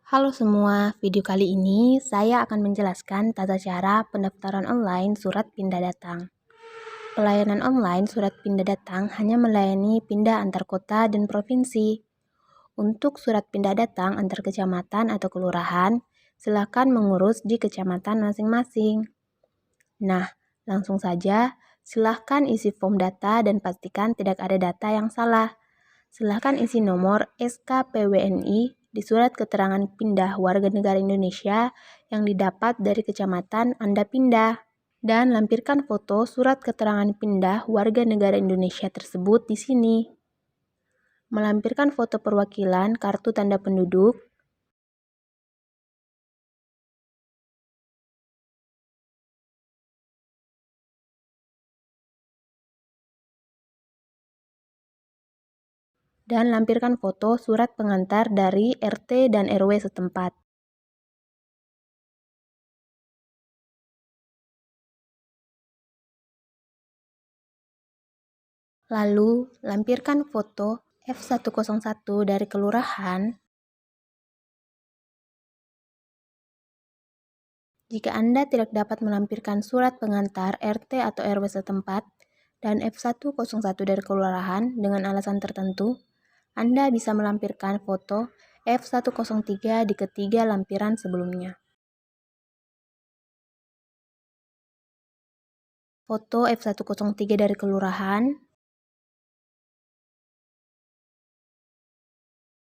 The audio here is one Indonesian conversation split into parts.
Halo semua, video kali ini saya akan menjelaskan tata cara pendaftaran online surat pindah datang. Pelayanan online surat pindah datang hanya melayani pindah antar kota dan provinsi. Untuk surat pindah datang antar kecamatan atau kelurahan, silakan mengurus di kecamatan masing-masing. Nah, langsung saja, silakan isi form data dan pastikan tidak ada data yang salah. Silakan isi nomor SKPWNI di surat keterangan pindah warga negara Indonesia yang didapat dari kecamatan Anda pindah. Dan lampirkan foto surat keterangan pindah warga negara Indonesia tersebut di sini. Melampirkan foto perwakilan kartu tanda penduduk, dan lampirkan foto surat pengantar dari RT dan RW setempat. Lalu, lampirkan foto F101 dari kelurahan. Jika Anda tidak dapat melampirkan surat pengantar RT atau RW setempat dan F101 dari kelurahan dengan alasan tertentu, Anda bisa melampirkan foto F103 di ketiga lampiran sebelumnya. Foto F103 dari kelurahan,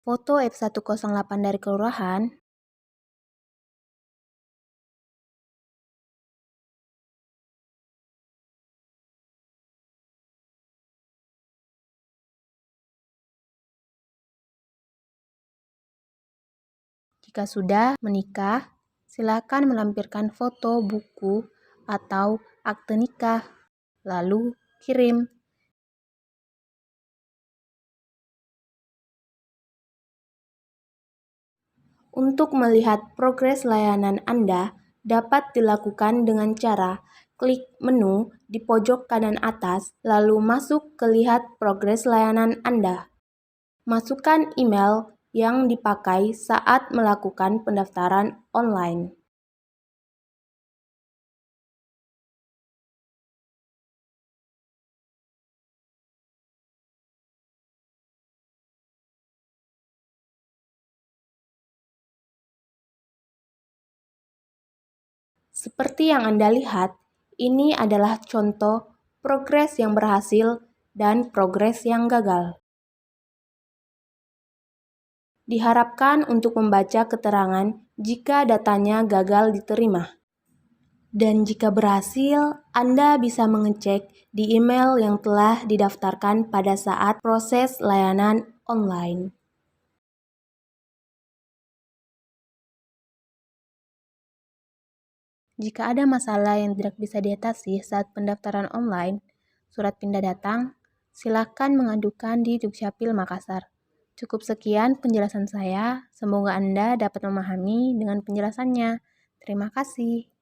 foto F108 dari kelurahan, jika sudah menikah, silakan melampirkan foto buku atau akte nikah, lalu kirim. Untuk melihat progres layanan Anda dapat dilakukan dengan cara klik menu di pojok kanan atas, lalu masuk ke lihat progres layanan Anda. Masukkan email yang dipakai saat melakukan pendaftaran online. Seperti yang Anda lihat, ini adalah contoh progres yang berhasil dan progres yang gagal. Diharapkan untuk membaca keterangan jika datanya gagal diterima. Dan jika berhasil, Anda bisa mengecek di email yang telah didaftarkan pada saat proses layanan online. Jika ada masalah yang tidak bisa diatasi saat pendaftaran online, surat pindah datang, silakan mengadukan di Dukcapil Makassar. Cukup sekian penjelasan saya, semoga Anda dapat memahami dengan penjelasannya. Terima kasih.